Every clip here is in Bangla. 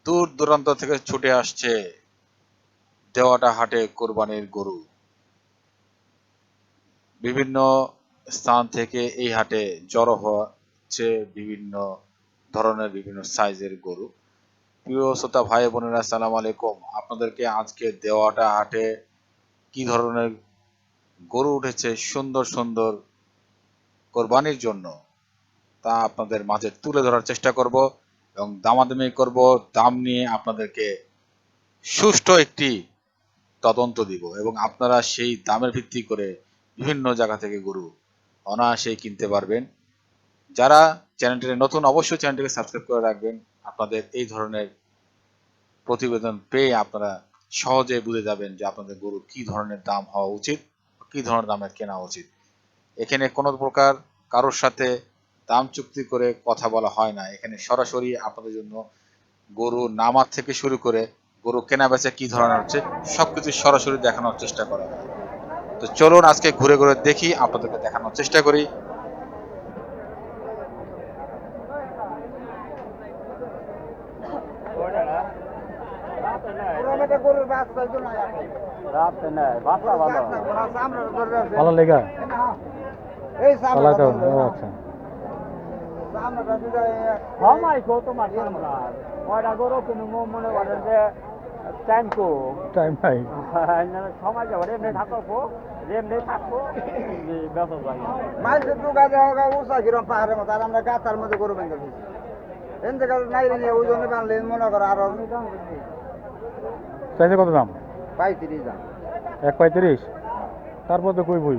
দূর দূরান্ত থেকে ছুটে আসছে দেওয়াটা হাটে কোরবানির গরু। বিভিন্ন স্থান থেকে এই হাটে জড়ো হচ্ছে বিভিন্ন ধরনের বিভিন্ন সাইজের গরু। প্রিয় শ্রোতা ভাই বোনেরা, আসসালামু আলাইকুম। আপনাদেরকে আজকে দেওয়াটা হাটে কি ধরনের গরু উঠেছে সুন্দর সুন্দর কোরবানির জন্য তা আপনাদের মাঝে তুলে ধরার চেষ্টা করব এবং দামাদামি করব। দাম নিয়ে আপনাদেরকে সুষ্ঠু একটি তদন্ত দিব এবং আপনারা সেই দামের ভিত্তি করে বিভিন্ন জায়গা থেকে গরু অনায়াসেই কিনতে পারবেন। যারা চ্যানেলটি নতুন, অবশ্যই চ্যানেলটিকে সাবস্ক্রাইব করে রাখবেন। আপনাদের এই ধরনের প্রতিবেদন পেয়ে আপনারা সহজে বুঝে যাবেন যে আপনাদের গরু কি ধরনের দাম হওয়া উচিত, কি ধরনের দামে কেনা উচিত। এখানে কোনো প্রকার কারোর সাথে দাম চুক্তি করে কথা বলা হয় না। এখানে সরাসরি আপনাদের জন্য গরু নামার থেকে শুরু করে গরু কেনা বেচা কি ধরনের হচ্ছে সবকিছু সরাসরি দেখানোর চেষ্টা করা হয়। তো চলুন আজকে ঘুরে ঘুরে দেখি, আপনাদেরকে দেখানোর চেষ্টা করি। ভালো লেগা আচ্ছা মনে করেন যে টাইম কো টাইম নাই সময় যাবো এমনি থাকবো এমনি থাকবো মাঝে টুকা দেওয়া উষা কিরম পাহাড়ের মতো আর আমরা গাছার মধ্যে গরু বেঁধে দিচ্ছি এন থেকে নাই নিয়ে ওই জন্য বানলে মনে করো আরো চাইছে কত দাম? 35 দাম। 1.35। তারপর তো কই বই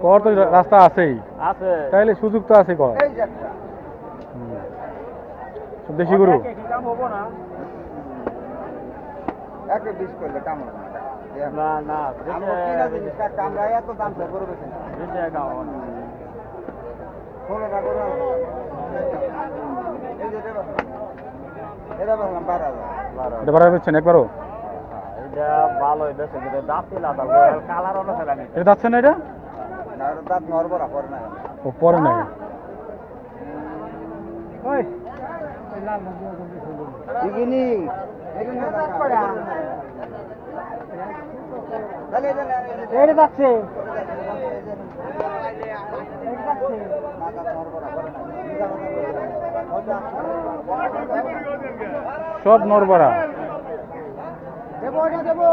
কর তো রাস্তা আছেই, আছে তাইলে সুযোগ তো আছে কর। এই যে একটা দেশি গরু দাম হবো না 120 করলে কাম হবে না। না না আমরা কিনা জিনিস কাটতে আমরা এত দাম দিয়ে গরু বেচি না। বেশি একা হবো না 16টা গরু আছে। এই যে এটা বললাম 12,000। এটা বাড়াই বেচছেন একবারও? এটা ভালোই বেশি কিন্তু দাঁত ছিল কালার অন্য ফেলা নেই এটা যাচ্ছে না? এটা না ওর দাঁত নড়বড়া করে না। ও পরে নাই। ওই ইগিনি এগুলো দাঁত পড়া চলে চলে এটা যাচ্ছে সব নরবরা। দেবো এটা দেবো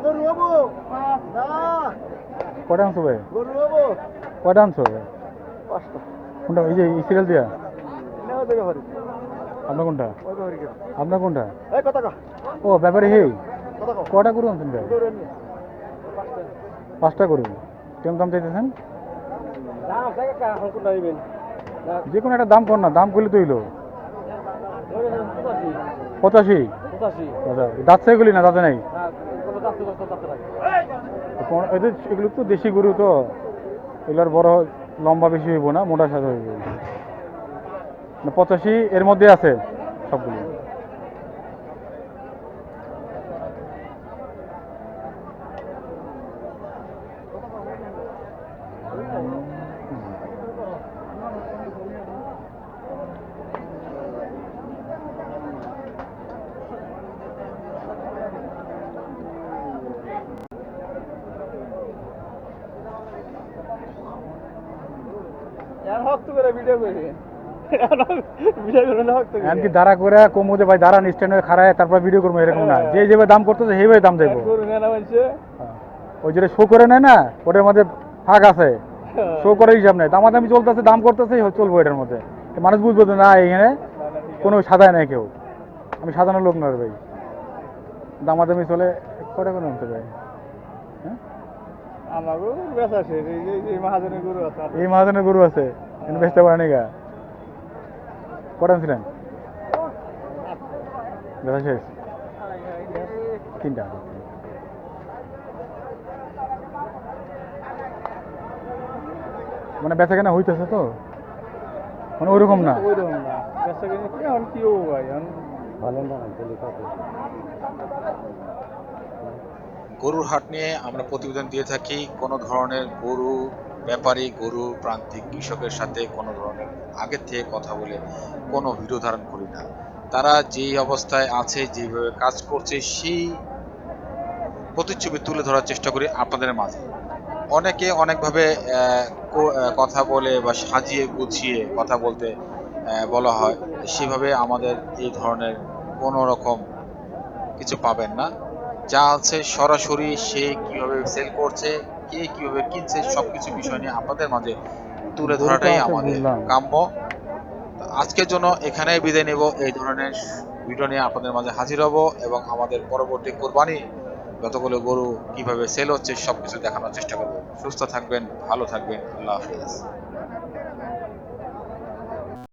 গরু হবো না কয়টা আনছো ভাই? গরু হবো কয়টা আনছো ভাই? 5টা কোনটা? এই যে সিরিয়াল দিয়া নেওয়া দেবে পারি আপনার কোনটা? ওই ধরে গেল আপনার কোনটা? এই কথা কা ও ব্যাপারে হে কথা কও কয়টা গরু আনছেন ভাই? গরু নি 5টা গরু। কেমন দাম চাইতেছেন? দাম থেকে এখন কোনটা দিবেন যে কোনো একটা দাম কর না, দাম করলে তো হইলো 85। 85 আচ্ছা দাঁতছে এগুলি না দাঁতে নাই? এগুলো তো দেশি গরু, তো এগুলোর বড় লম্বা বেশি হইব না, মোটা সাদা হইব। 85 এর মধ্যে আছে সবগুলো। এমনকি দাঁড়া করে কমুদে ভাই দাঁড়ান স্ট্যান্ডে খাড়ায় তারপর ভিডিও করবো এরকম না, যে যেভাবে দাম করতেছে সেইভাবে দাম দেবো। ওই যেটা শো করে নেয় না, ওটার মধ্যে ফাঁক আছে, শো করে হিসাব নেই, দামাদামি চলতেছে, দাম করতেছে, চলবো এটার মধ্যে। মানুষ বুঝবো তো না এখানে কোনো সাদায় নেই কেউ, আমি সাধারণ লোক নয় ভাই। দামাদামি চলে করে কোনো আনতে ভাই। হ্যাঁ এই মহাজনের গরু আছে বেচতে পারে নি গা। কটা ছিলেন? বেচা শেষ? 3টা। মানে বেচা কেনা হইতেছে তো, মানে ওইরকম না। গরুর হাট নিয়ে আমরা প্রতিবেদন দিয়ে থাকি। কোনো ধরনের গরু ব্যাপারী, গরু, প্রান্তিক কৃষকের সাথে কোনো ধরনের আগের থেকে কথা বলে কোনো ভিডিও ধারণ করি না। তারা যেই অবস্থায় আছে, যেভাবে কাজ করছে, সেই প্রতিচ্ছবি তুলে ধরার চেষ্টা করি আপনাদের মাঝে। অনেকে অনেকভাবে কথা বলে বা সাজিয়ে গুছিয়ে কথা বলতে বলা হয়, সেভাবে আমাদের এই ধরনের কোনো রকম কিছু পাবেন না। যা আছে সরাসরি সে কিভাবে সেল করছে, কে কিভাবে কিনছে, সবকিছু বিষয় নিয়ে আপনাদের মাঝে তুলে গরু তো ধরাটাই আছে আমাদের বুঝলাম। কাম্য। তো আজকের জন্য এখানেই বিদায় নেব। এই ধরনের ভিডিও নিয়ে আপনাদের মাঝে হাজির হব এবং আমাদের পরবর্তী কোরবানি যতগুলো গরু কিভাবে সেল হচ্ছে সবকিছু দেখানোর চেষ্টা করব। সুস্থ থাকবেন, ভালো থাকবেন। আল্লাহ হাফেজ।